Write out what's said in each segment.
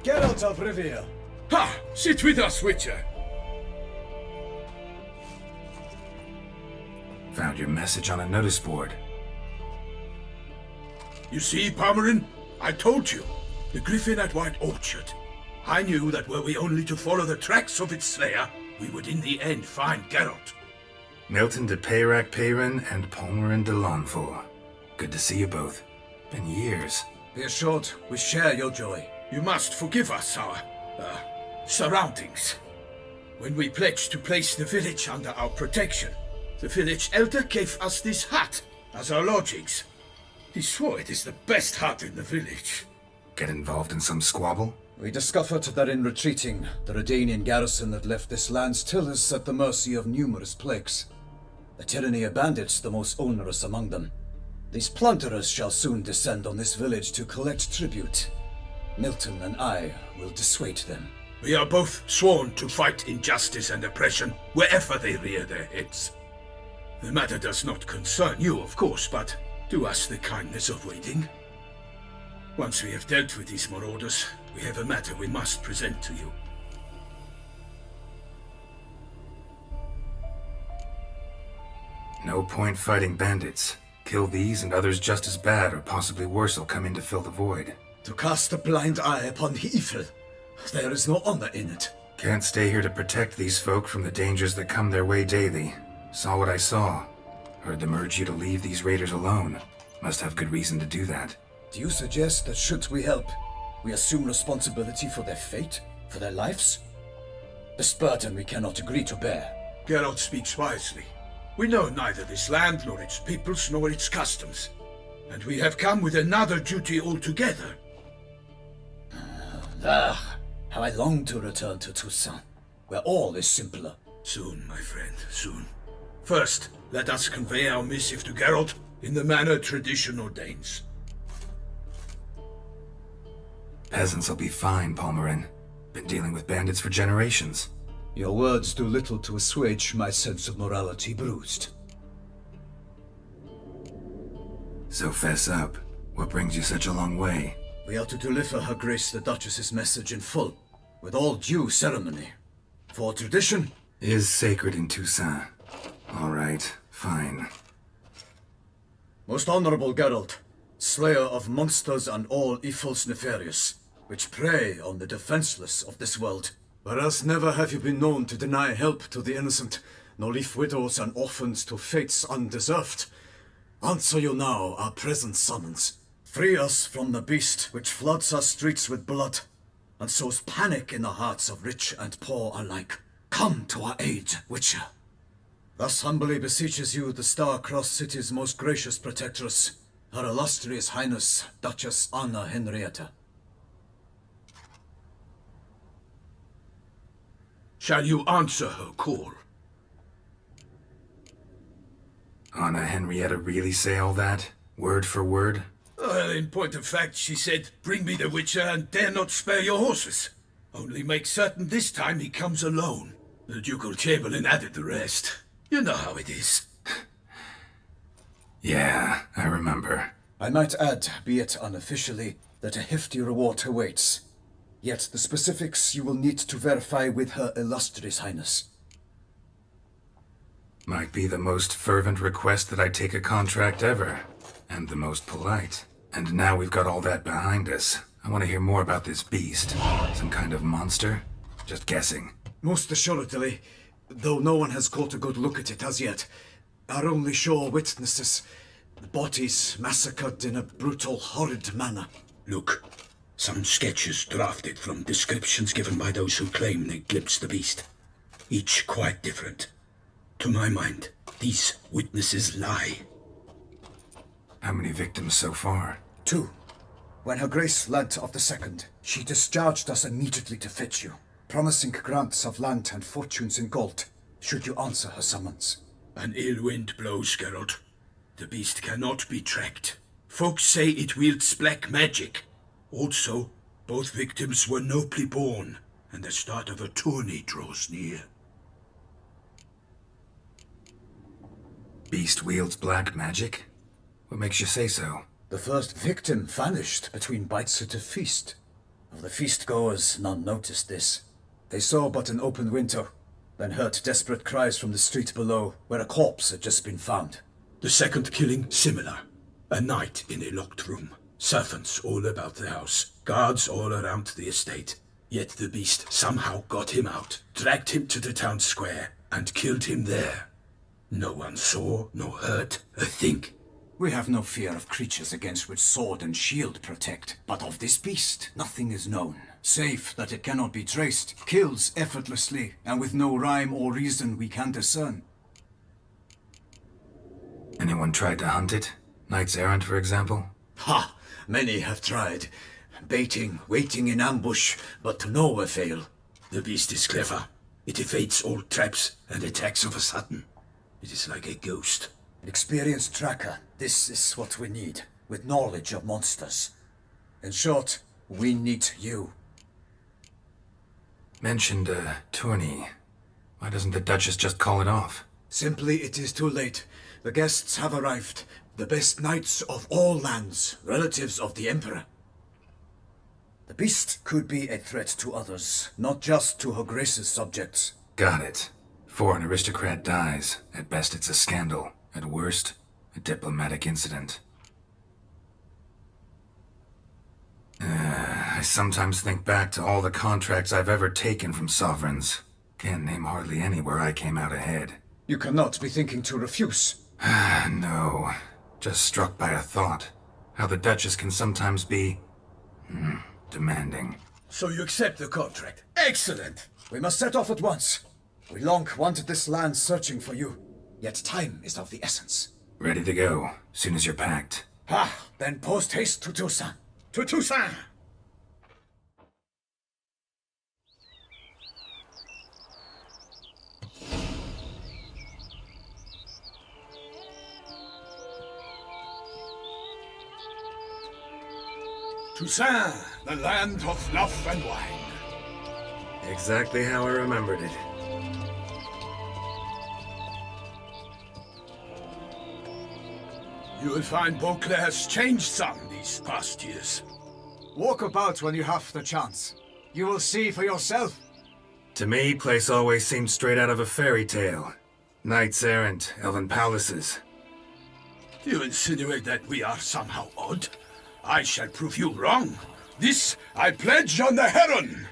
Geralt of Rivia. Ha! Sit with us, Witcher! Found your message on a notice board. You see, Palmerin? I told you. The griffin at White Orchard. I knew that were we only to follow the tracks of its slayer, we would in the end find Geralt. Milton de Peyrac Peyrin and Palmerin de Lonfort. Good to see you both. Been years. Be assured, we share your joy. You must forgive us our, surroundings. When we pledged to place the village under our protection, the village elder gave us this hut as our lodgings. He swore it is the best hut in the village. Get involved in some squabble? We discovered that in retreating, the Redanian garrison that left this land still is at the mercy of numerous plagues. The tyranny of bandits the most onerous among them. These plunderers shall soon descend on this village to collect tribute. Milton and I will dissuade them. We are both sworn to fight injustice and oppression wherever they rear their heads. The matter does not concern you, of course, but do us the kindness of waiting. Once we have dealt with these marauders, we have a matter we must present to you. No point fighting bandits. Kill these and others just as bad or possibly worse will come in to fill the void. To cast a blind eye upon the evil. There is no honor in it. Can't stay here to protect these folk from the dangers that come their way daily. Saw what I saw. Heard them urge you to leave these raiders alone. Must have good reason to do that. Do you suggest that should we help, we assume responsibility for their fate, for their lives? This burden we cannot agree to bear. Geralt speaks wisely. We know neither this land, nor its peoples, nor its customs. And we have come with another duty altogether. How I long to return to Toussaint, where all is simpler. Soon, my friend, soon. First, let us convey our missive to Geralt in the manner tradition ordains. Peasants will be fine, Palmerin. Been dealing with bandits for generations. Your words do little to assuage my sense of morality bruised. So fess up. What brings you such a long way? We are to deliver Her Grace the Duchess's message in full, with all due ceremony. For tradition is sacred in Toussaint. All right, fine. Most honorable Geralt, slayer of monsters and all evils nefarious, which prey on the defenseless of this world. Whereas never have you been known to deny help to the innocent, nor leave widows and orphans to fates undeserved. Answer you now our present summons. Free us from the beast which floods our streets with blood, and sows panic in the hearts of rich and poor alike. Come to our aid, Witcher. Thus humbly beseeches you the Star-Crossed City's most gracious protectress, Her Illustrious Highness, Duchess Anna Henrietta. Shall you answer her call? Anna Henrietta really say all that? Word for word? Well, in point of fact, she said, bring me the Witcher and dare not spare your horses. Only make certain this time he comes alone. The Ducal Chamberlain added the rest. You know how it is. Yeah, I remember. I might add, be it unofficially, that a hefty reward awaits. Yet the specifics you will need to verify with Her Illustrious Highness. Might be the most fervent request that I take a contract ever. And the most polite. And now we've got all that behind us. I want to hear more about this beast. Some kind of monster? Just guessing. Most assuredly, though no one has caught a good look at it as yet. Our only sure witnesses. The bodies massacred in a brutal, horrid manner. Look, some sketches drafted from descriptions given by those who claim they glimpsed the beast. Each quite different. To my mind, these witnesses lie. How many victims so far? 2. When Her Grace learnt of the second, she discharged us immediately to fetch you, promising grants of land and fortunes in gold, should you answer her summons. An ill wind blows, Geralt. The beast cannot be tracked. Folks say it wields black magic. Also, both victims were nobly born, and the start of a tourney draws near. Beast wields black magic? What makes you say so? The first victim vanished between bites at a feast. Of the feast-goers, none noticed this. They saw but an open window, then heard desperate cries from the street below, where a corpse had just been found. The second killing, similar. A knight in a locked room. Servants all about the house. Guards all around the estate. Yet the beast somehow got him out, dragged him to the town square, and killed him there. No one saw, nor heard a thing. We have no fear of creatures against which sword and shield protect, but of this beast nothing is known, save that it cannot be traced, kills effortlessly, and with no rhyme or reason we can discern. Anyone tried to hunt it? Knights errant, for example? Ha! Many have tried. Baiting, waiting in ambush, but to no avail. The beast is clever. It evades all traps and attacks of a sudden. It is like a ghost. Experienced tracker, this is what we need, with knowledge of monsters. In short, we need you. Mentioned a tourney. Why doesn't the Duchess just call it off? Simply, it is too late. The guests have arrived. The best knights of all lands, relatives of the Emperor. The beast could be a threat to others, not just to Her Grace's subjects. Got it. Before an aristocrat dies, at best it's a scandal. At worst, a diplomatic incident. I sometimes think back to all the contracts I've ever taken from sovereigns. Can't name hardly any where I came out ahead. You cannot be thinking to refuse. No. Just struck by a thought. How the Duchess can sometimes be... demanding. So you accept the contract. Excellent! We must set off at once. We long wanted this land searching for you. Yet time is of the essence. Ready to go, soon as you're packed. Then post-haste to Toussaint. To Toussaint! Toussaint, the land of love and wine. Exactly how I remembered it. You will find Beauclair's changed some these past years. Walk about when you have the chance. You will see for yourself. To me, place always seemed straight out of a fairy tale. Knights errant, elven palaces. Do you insinuate that we are somehow odd? I shall prove you wrong. This I pledge on the Heron!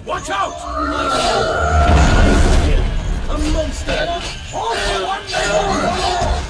Watch out! A monster! All for one man!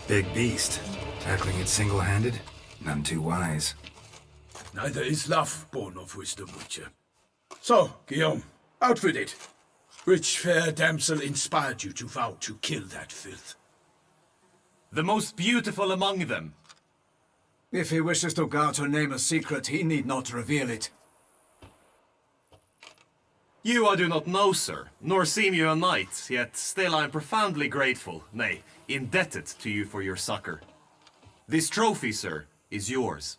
Big beast. Tackling it single-handed? None too wise. Neither is love born of wisdom, Witcher. So, Guillaume, out with it. Which fair damsel inspired you to vow to kill that filth? The most beautiful among them. If he wishes to guard her name a secret, he need not reveal it. You I do not know, sir, nor seem you a knight, yet still I am profoundly grateful, nay, indebted to you for your succor. This trophy, sir, is yours.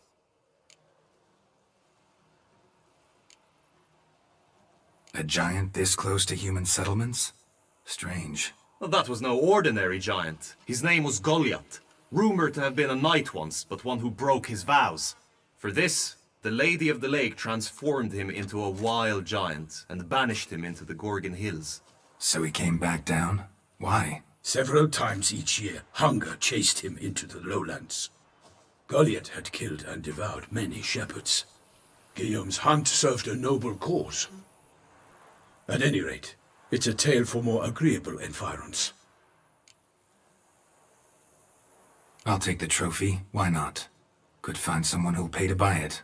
A giant this close to human settlements? Strange. Well, that was no ordinary giant. His name was Goliath, rumored to have been a knight once, but one who broke his vows. For this, the Lady of the Lake transformed him into a wild giant and banished him into the Gorgon Hills. So he came back down? Why? Several times each year, hunger chased him into the lowlands. Goliath had killed and devoured many shepherds. Guillaume's hunt served a noble cause. At any rate, it's a tale for more agreeable environs. I'll take the trophy. Why not? Could find someone who'll pay to buy it.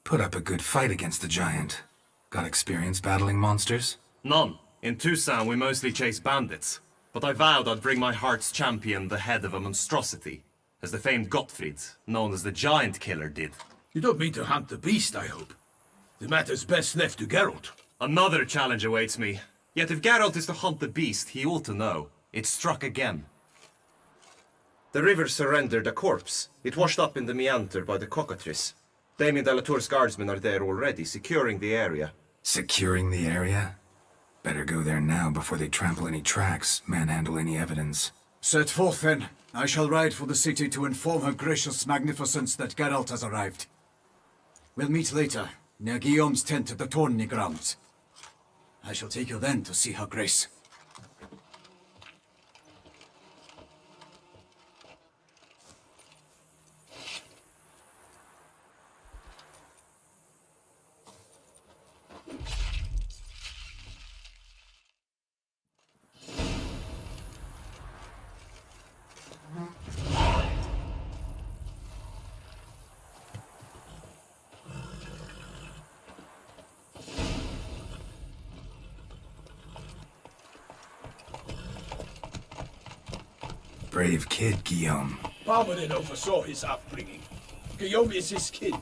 Put up a good fight against the giant. Got experience battling monsters? None. In Toussaint we mostly chase bandits. But I vowed I'd bring my heart's champion the head of a monstrosity, as the famed Gottfried, known as the Giant Killer, did. You don't mean to hunt the beast, I hope. The matter's best left to Geralt. Another challenge awaits me. Yet if Geralt is to hunt the beast, he ought to know. It struck again. The river surrendered a corpse. It washed up in the meander by the cockatrice. Damien de la Tour's guardsmen are there already, securing the area. Securing the area? Better go there now before they trample any tracks, manhandle any evidence. Set forth then. I shall ride for the city to inform her gracious magnificence that Geralt has arrived. We'll meet later, near Guillaume's tent at the Tourney grounds. I shall take you then to see her grace. Brave kid, Guillaume. Palmerin oversaw his upbringing. Guillaume is his kin.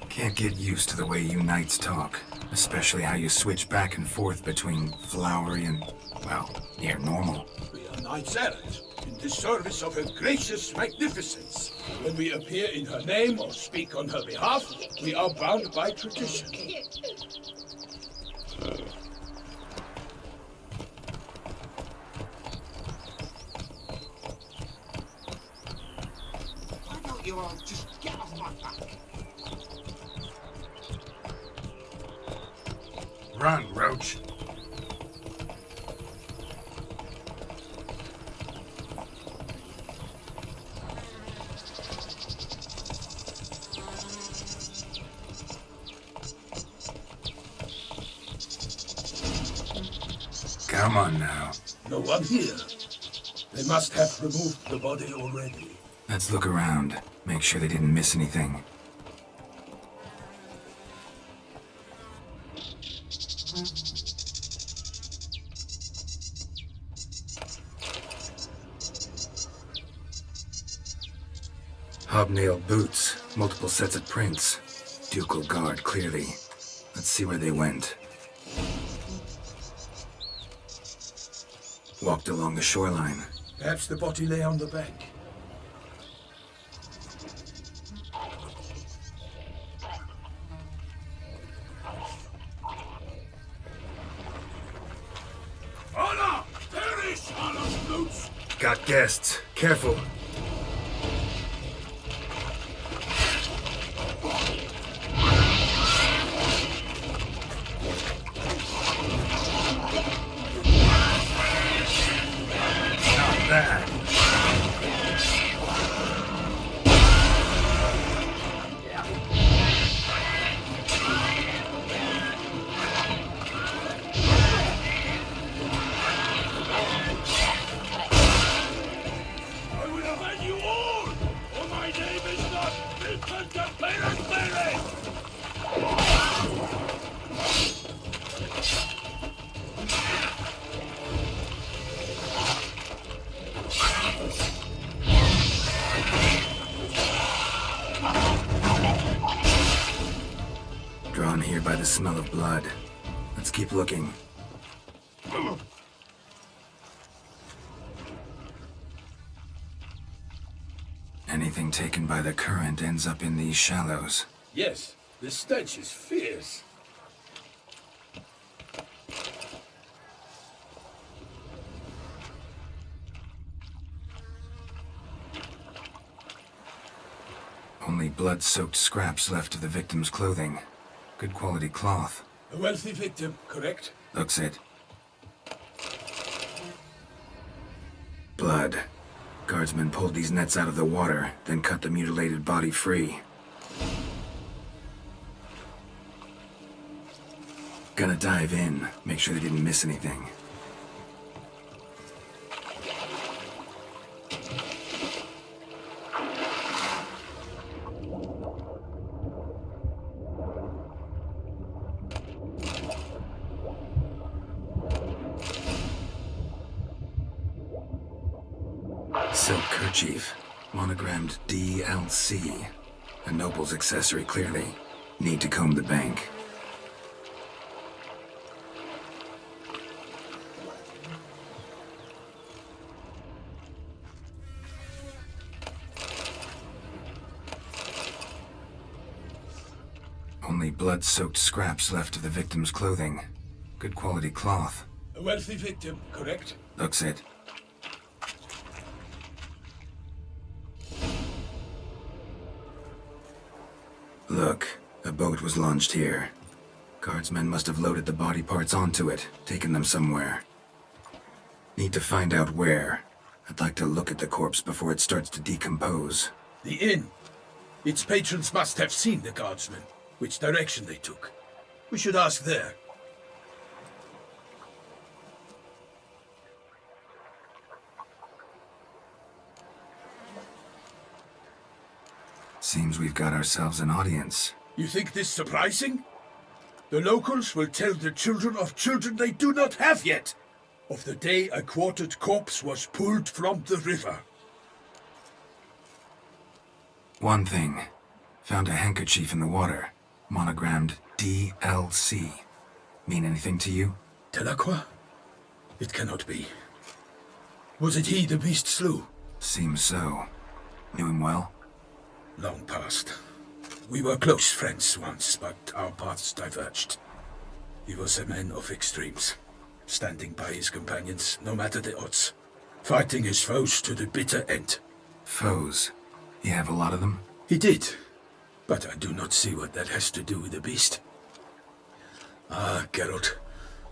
Can't get used to the way you knights talk. Especially how you switch back and forth between flowery and, well, near normal. We are knights errant, in the service of her gracious magnificence. When we appear in her name or speak on her behalf, we are bound by tradition. Why don't you all just get off my back? Run, Roach. Come on now. No one here. They must have removed the body already. Let's look around. Make sure they didn't miss anything. Hobnailed boots, multiple sets of prints. Ducal guard, clearly. Let's see where they went. Walked along the shoreline. Perhaps the body lay on the bank. Anna! Perish, Anna's boots! Got guests. Careful. Not bad. Drawn here by the smell of blood. Let's keep looking. Anything taken by the current ends up in these shallows. Yes, the stench is fierce. Only blood-soaked scraps left of the victim's clothing. Good quality cloth. A wealthy victim, correct? Looks it. Blood. Guardsmen pulled these nets out of the water, then cut the mutilated body free. Gonna dive in, make sure they didn't miss anything. Silk kerchief, monogrammed DLC. A noble's accessory, clearly. Need to comb the bank. Only blood-soaked scraps left of the victim's clothing. Good quality cloth. A wealthy victim, correct? Looks it. Look, a boat was launched here. Guardsmen must have loaded the body parts onto it, taken them somewhere. Need to find out where. I'd like to look at the corpse before it starts to decompose. The inn. Its patrons must have seen the guardsmen, which direction they took. We should ask there. Seems we've got ourselves an audience. You think this surprising? The locals will tell the children of children they do not have yet, of the day a quartered corpse was pulled from the river. One thing. Found a handkerchief in the water. Monogrammed DLC. Mean anything to you? Delacroix? It cannot be. Was it he the beast slew? Seems so. Knew him well? Long past. We were close friends once, but our paths diverged. He was a man of extremes, standing by his companions no matter the odds, fighting his foes to the bitter end. Foes? You have a lot of them? He did, but I do not see what that has to do with the beast. Ah, Geralt,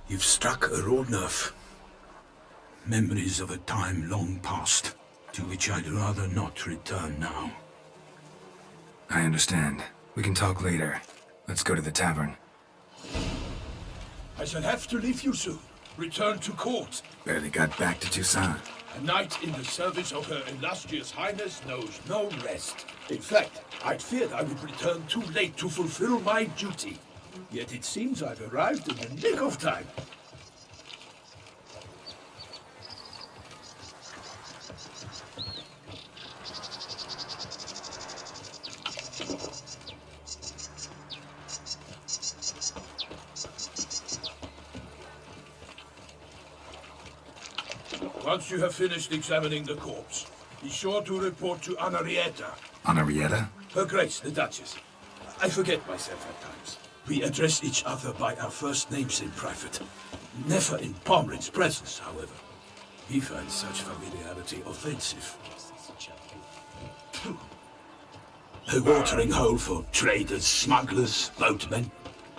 you've struck a raw nerve. Memories of a time long past, to which I'd rather not return now. I understand. We can talk later. Let's go to the tavern. I shall have to leave you soon. Return to court. Barely got back to Toussaint. A knight in the service of Her Illustrious Highness knows no rest. In fact, I'd feared I would return too late to fulfill my duty. Yet it seems I've arrived in the nick of time. Once you have finished examining the corpse, be sure to report to Anarietta. Anarietta? Her Grace, the Duchess. I forget myself at times. We address each other by our first names in private. Never in Pomrin's presence, however. He finds such familiarity offensive. A watering hole for traders, smugglers, boatmen.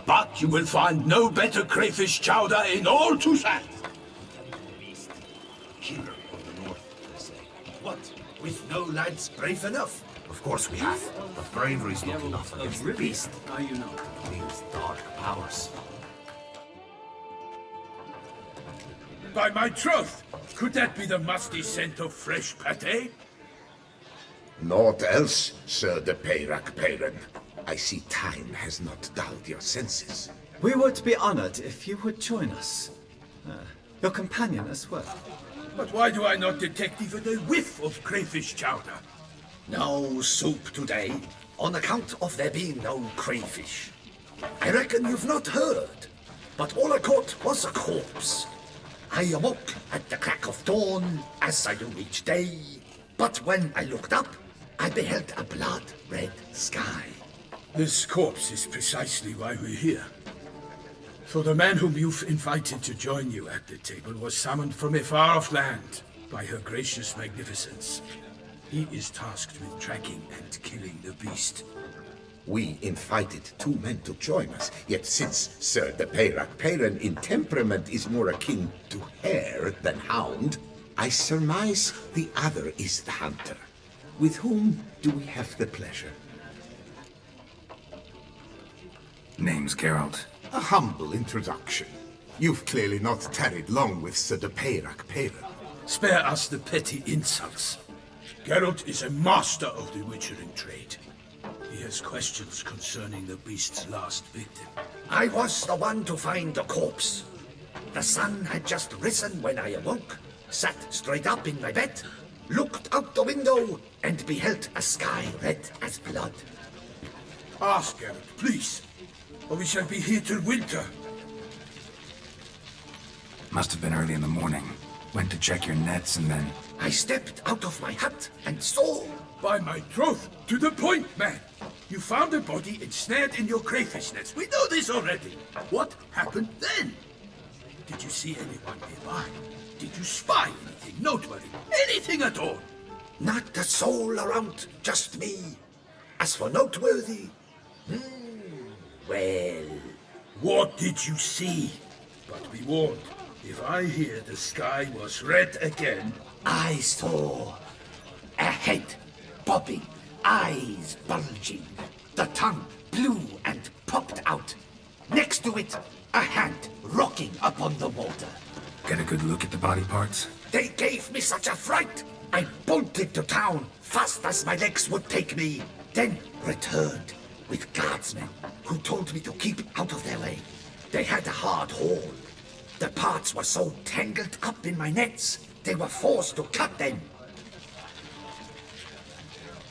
But you will find no better crayfish chowder in all Toussaint. Killer on the north, they say. What? With no lads brave enough? Of course we have. But bravery's not enough against the beast. Now you know. These dark powers. By my troth! Could that be the musty scent of fresh pate? Naught else, Sir de Peyrac Peyran. I see time has not dulled your senses. We would be honored if you would join us. Your companion as well. But why do I not detect even a whiff of crayfish chowder? No soup today, on account of there being no crayfish. I reckon you've not heard, but all I caught was a corpse. I awoke at the crack of dawn, as I do each day, but when I looked up, I beheld a blood-red sky. This corpse is precisely why we're here. For the man whom you've invited to join you at the table was summoned from a far-off land by her gracious magnificence. He is tasked with tracking and killing the beast. We invited 2 men to join us, yet since Sir the Peyrac Peyran in temperament is more akin to hare than hound, I surmise the other is the hunter. With whom do we have the pleasure? Name's Geralt. A humble introduction. You've clearly not tarried long with Sir the Peyrac Peyran. Spare us the petty insults. Geralt is a master of the witchering trade. He has questions concerning the beast's last victim. I was the one to find the corpse. The sun had just risen when I awoke, sat straight up in my bed, looked out the window, and beheld a sky red as blood. Ask Geralt, please, or we shall be here till winter. Must have been early in the morning. Went to check your nets and then... I stepped out of my hut and saw... By my troth, to the point, man. You found a body ensnared in your crayfish nets. We know this already. What happened then? Did you see anyone nearby? Did you spy anything noteworthy? Anything at all? Not a soul around, just me. As for noteworthy... well... What did you see? But be warned, if I hear the sky was red again... I saw a head bobbing, eyes bulging, the tongue blew and popped out. Next to it, a hand rocking upon the water. Get a good look at the body parts? They gave me such a fright. I bolted to town fast as my legs would take me, then returned with guardsmen who told me to keep out of their way. They had a hard haul. The parts were so tangled up in my nets, they were forced to cut them.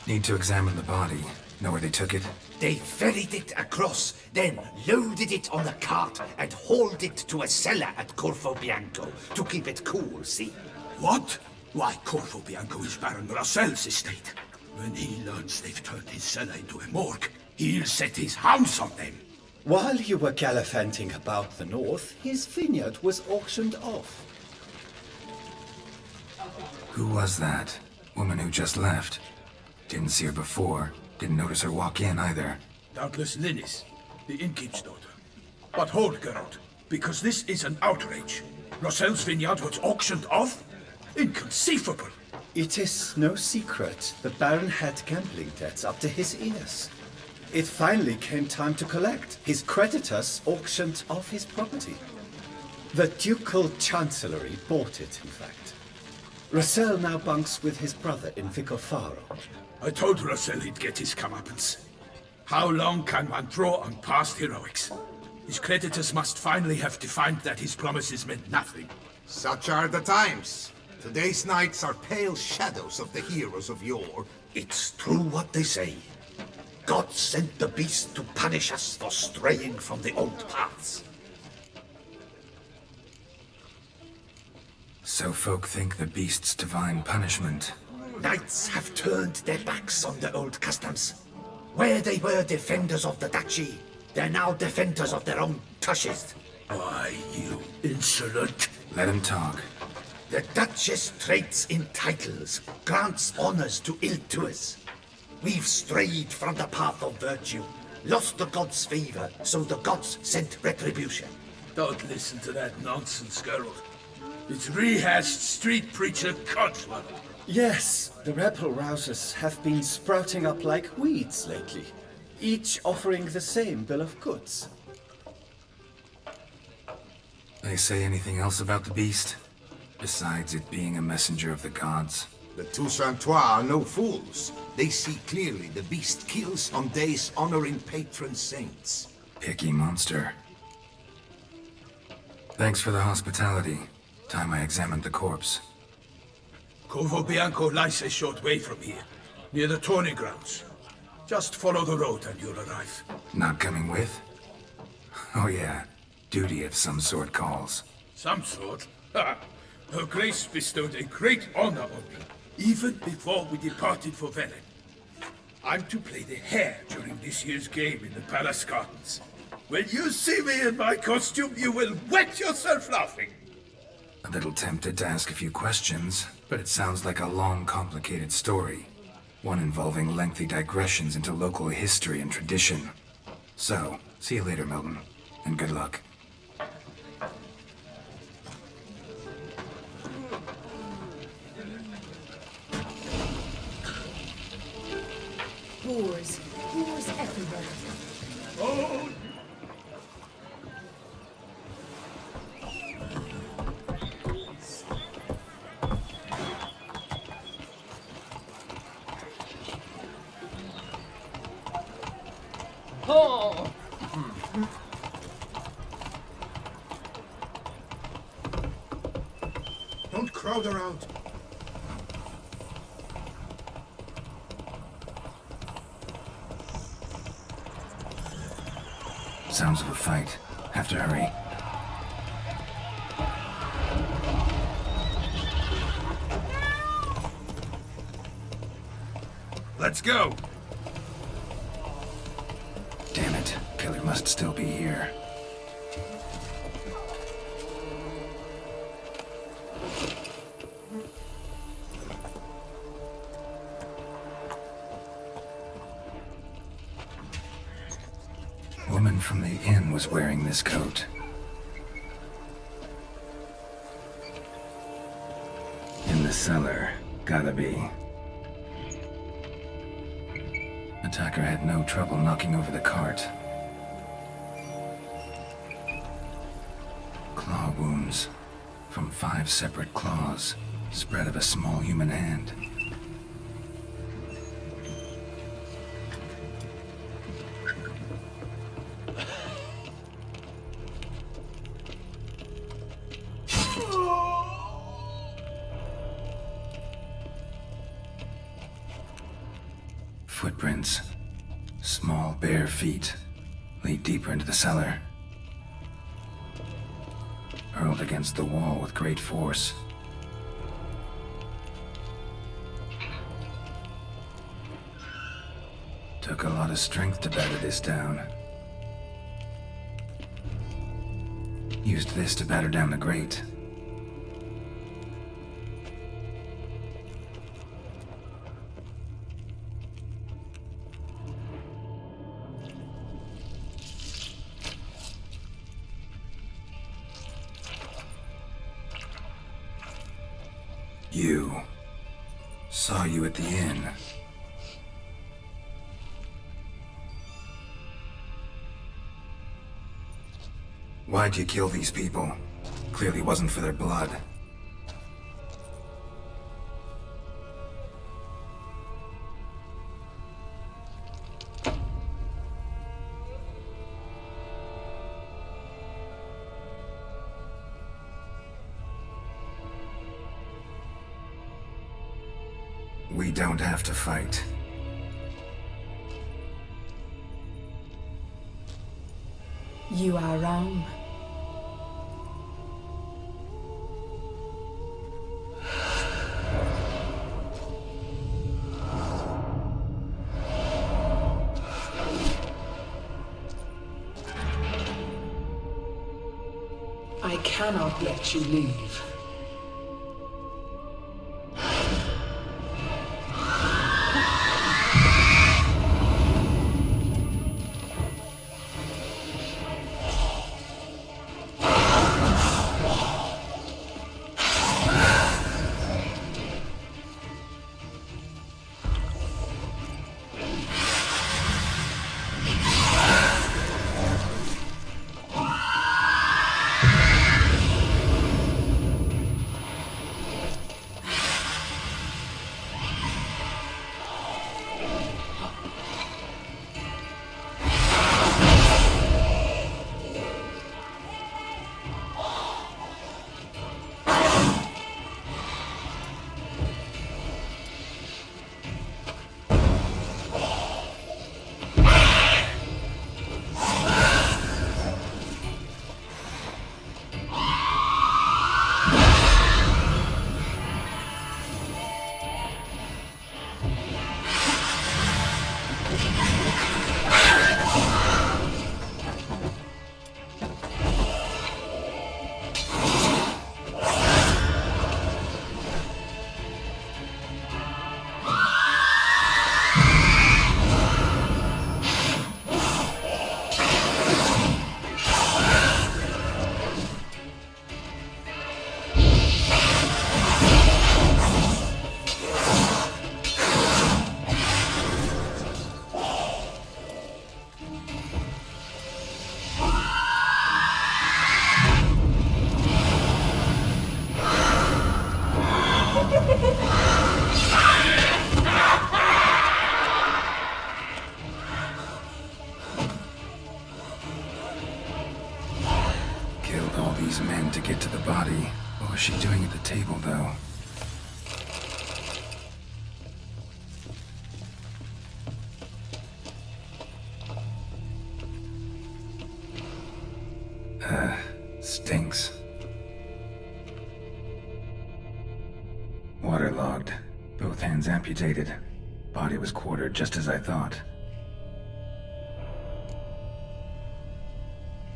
Need to examine the body. Know where they took it? They ferried it across, then loaded it on the cart and hauled it to a cellar at Corvo Bianco to keep it cool, see? What? Why, Corvo Bianco is Baron Rossel's estate. When he learns they've turned his cellar into a morgue, he'll set his hounds on them. While you were gallivanting about the north, his vineyard was auctioned off. Who was that? Woman who just left. Didn't see her before. Didn't notice her walk in either. Doubtless Linnis, the innkeep's daughter. But hold, Geralt, because this is an outrage. Rossel's vineyard was auctioned off? Inconceivable! It is no secret the Baron had gambling debts up to his ears. It finally came time to collect. His creditors auctioned off his property. The Ducal Chancellery bought it, in fact. Rossel now bunks with his brother in Vicofaro. I told Rossel he'd get his comeuppance. How long can one draw on past heroics? His creditors must finally have defined that his promises meant nothing. Such are the times. Today's knights are pale shadows of the heroes of yore. It's true what they say. God sent the beast to punish us for straying from the old paths. So folk think the beast's divine punishment. Knights have turned their backs on the old customs. Where they were defenders of the duchy, they're now defenders of their own tushes. Why, you insolent... Let him talk. The Duchess trades in titles, grants honors to ill-doers. We've strayed from the path of virtue, lost the gods' favor, so the gods sent retribution. Don't listen to that nonsense, Geralt. It's rehashed street preacher codswallop. Yes, the rebel rousers have been sprouting up like weeds lately, each offering the same bill of goods. They say anything else about the beast? Besides it being a messenger of the gods? The Toussaintois are no fools. They see clearly the beast kills on days honoring patron saints. Picky monster. Thanks for the hospitality. Time I examined the corpse. Corvo Bianco lies a short way from here, near the tourney grounds. Just follow the road and you'll arrive. Not coming with? Oh yeah, duty of some sort calls. Some sort? Ha! Her Grace bestowed a great honor on me, even before we departed for Velen. I'm to play the hare during this year's game in the palace gardens. When you see me in my costume, you will wet yourself laughing. A little tempted to ask a few questions, but it sounds like a long, complicated story. One involving lengthy digressions into local history and tradition. So, see you later, Milton, and good luck. Wars. Wars everywhere. Oh, Don't crowd around. Sounds of a fight. Have to hurry. let's go. Damn it, killer must still be here. Woman from the inn was wearing this coat. In the cellar, gotta be. Attacker had no trouble knocking over the cart. Claw wounds from 5 separate claws, spread of a small human hand. Footprints. Small, bare feet lead deeper into the cellar. Hurled against the wall with great force. Took a lot of strength to batter this down. Used this to batter down the grate. You. Saw you at the inn. Why'd you kill these people? Clearly wasn't for their blood. We don't have to fight. You are wrong. I cannot let you leave. these men to get to the body. What was she doing at the table, though? Stinks. Waterlogged. Both hands amputated. Body was quartered just as I thought.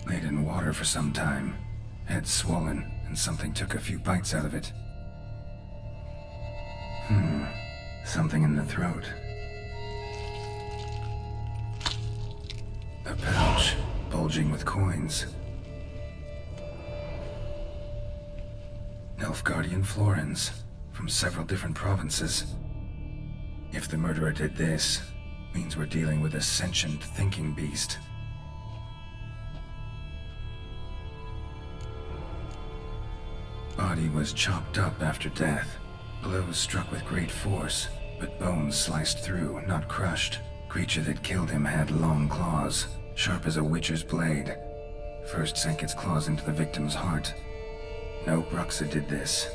Laid in water for some time. Head swollen, and something took a few bites out of it. Something in the throat. A pouch, bulging with coins. Nilfgaardian florins, from several different provinces. If the murderer did this, means we're dealing with a sentient thinking beast. Body was chopped up after death. Blows struck with great force, but bones sliced through, not crushed. Creature that killed him had long claws, sharp as a witcher's blade. First sank its claws into the victim's heart. No Bruxa did this.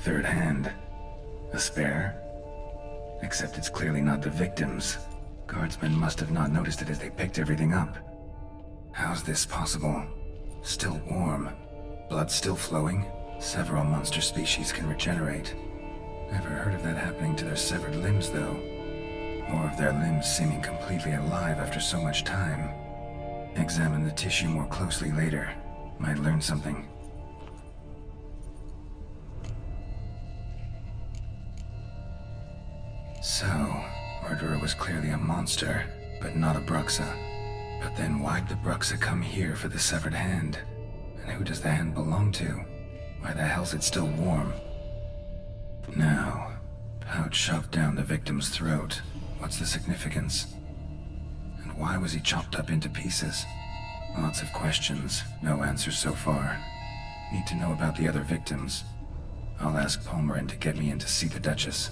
Third hand. A spare? Except it's clearly not the victim's. Guardsmen must have not noticed it as they picked everything up. How's this possible? Still warm. Blood still flowing? Several monster species can regenerate. Never heard of that happening to their severed limbs, though. Or of their limbs seeming completely alive after so much time. Examine the tissue more closely later. Might learn something. So, murderer was clearly a monster, but not a Bruxa. But then why'd the Bruxa come here for the severed hand? And who does the hand belong to? Why the hell's it still warm? Now, pouch shoved down the victim's throat. What's the significance? And why was he chopped up into pieces? Lots of questions, no answers so far. Need to know about the other victims. I'll ask Palmerin to get me in to see the Duchess.